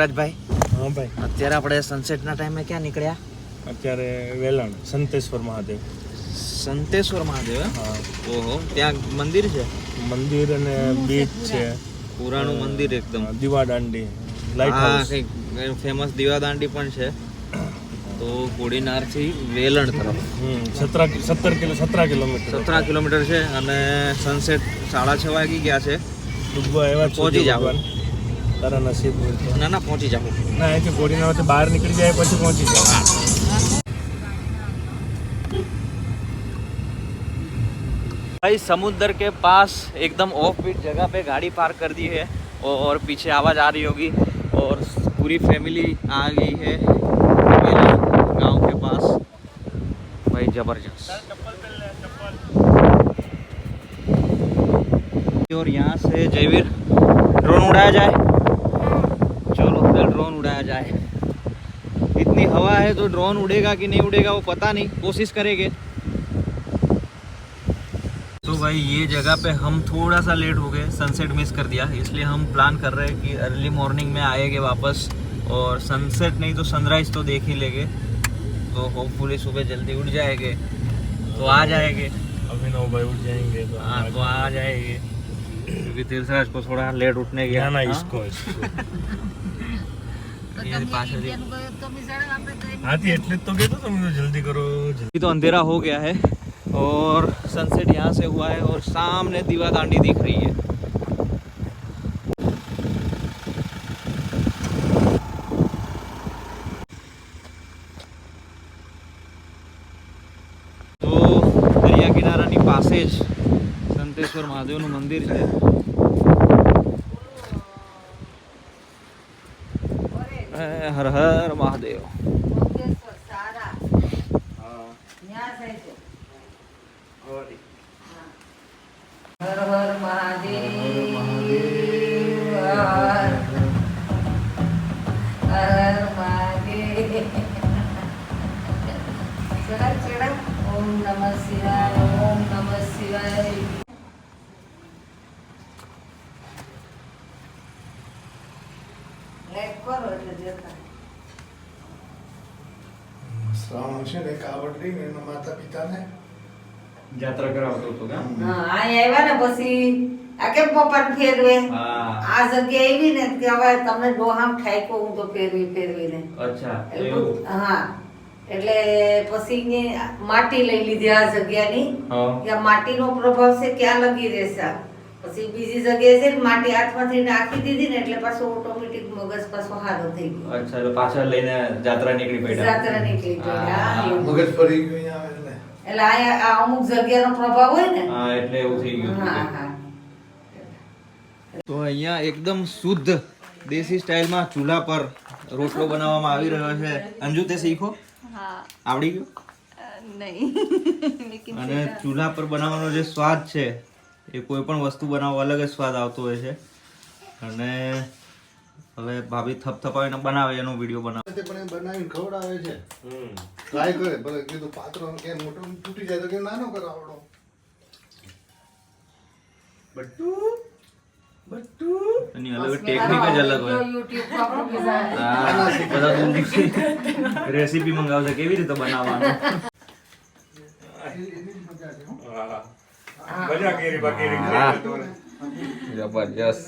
રાજભાઈ, હા ભાઈ, અત્યારે આપણે સનસેટના ટાઈમે ક્યાં નીકળ્યા? અત્યારે વેલણ સંતેશ્વર મહાદેવ. સંતેશ્વર મહાદેવ? હા. ઓહો, ત્યાં મંદિર છે? મંદિર અને બીચ છે, પુરાણું મંદિર એકદમ. દીવાદાંડી લાઇટ હાઉસ, કંઈક ફેમસ દીવાદાંડી પણ છે. તો કોડીનારથી વેલણ તરફ 17 કિલોમીટર 17 કિલોમીટર છે અને સનસેટ 6:30 વાગી ગયા છે. ડૂબવા એવા પહોંચી જાવ. તારા નસીબ હોય તો. ના પહોંચી જાવ. ના, અહીંથી કોડીનારથી બહાર નીકળી જાય પછી પહોંચી જાવ. भाई समुद्र के पास एकदम ऑफ बीट जगह पे गाड़ी पार्क कर दी है और पीछे आवाज़ आ रही होगी और पूरी फैमिली आ गई है गांव के पास. भाई जबरदस्त. और यहाँ से जयवीर ड्रोन उड़ाया जाए. चलो फिर ड्रोन उड़ाया जाए. इतनी हवा है तो ड्रोन उड़ेगा कि नहीं उड़ेगा वो पता नहीं, कोशिश करेंगे. तो भाई ये जगह पे हम थोड़ा सा लेट हो गए, सनसेट मिस कर दिया, इसलिए हम प्लान कर रहे हैं कि अर्ली मॉर्निंग में आएंगे वापस और सनसेट नहीं तो सनराइज तो देख ही लेंगे. तो होपफुली सुबह जल्दी उठ जाएंगे तो आ जाएंगे. अभिनव भाई उठ जाएंगे तो हाँ तो आ जाएंगे क्योंकि तीर्थराज को थोड़ा लेट उठने गया ना हाँ? इसको ये पाछળ हाथी એટલે તો કહેતો તમે જલ્દી કરો. अभी तो अंधेरा हो गया है और सनसेट यहाँ से हुआ है और सामने दीवादांडी दिख रही है. તો દરિયા કિનારાની પાસે જ સંતેશ્વર મહાદેવનું મંદિર છે. હર હર મહાદેવ. હર હર મહાદેવ, હર મહાદેવ. ચડા ઓમ નમઃ શિવાય, ઓમ નમઃ શિવાય. લાઈક કરો એટલે જતા. શ્રાવણ છે ને કાવડ લઈને એના માતા પિતાને યાત્રા કરાવતો હતો કે હા આવ્યા ને પછી આ કેમ પપ્પાને ફેરવે હા આ જગ્યા એવી ને કે હવે તમને ડોહામ ઠાઈકો હું તો ફેરવીને અચ્છા એટલું હા એટલે પછી એને માટી લઈ લીધી આ જગ્યાની હા કે આ માટીનો પ્રભાવ છે ક્યાં લગી રહેશે પછી બીજી જગ્યાએ છે ને માટી હાથમાંથી નાખી દીધી ને એટલે પાછો ઓટોમેટિક મગજ પાછો હારો થઈ ગયો. અચ્છા તો પાછળ લઈને જાત્રા નીકળી પડ્યા. જાત્રા નીકળી ગઈ હા એવું. મગજ ફરી ગયું અહીંયા આવે એટલે એટલે આ અમુક જગ્યાનો પ્રભાવ હોય ને હા એટલે એવું થઈ ગયું હા હતું. હા તો અહીંયા એકદમ શુદ્ધ દેશી સ્ટાઇલમાં ચૂલા પર રોટલો બનાવવામાં આવી રહ્યો છે. અંજુ તે શીખો? हाँ આવડી ગયું? नहीं लेकिन અને ચૂલા પર બનાવવાનો જે સ્વાદ છે એ કોઈ પણ વસ્તુ બનાવો અલગ જ સ્વાદ આવતો હોય છે. અને હવે ભાભી થપથપાવીને બનાવે એનો વિડીયો બનાવે. તે પણ એ બનાવીને ખવડાવે છે. ટ્રાય કરે ભલે કીધું પાત્ર કે મોટો તૂટી જાય તો કે નાનો કરાવડો. એની અલગ ટેકનિક જ અલગ હોય. YouTube પર આપણો બીજા હા, બધા રેસીપી મંગાવશે કેવી રીતે બનાવવાનું. મજા કેરી બાકી હા. જબરજસ્ત.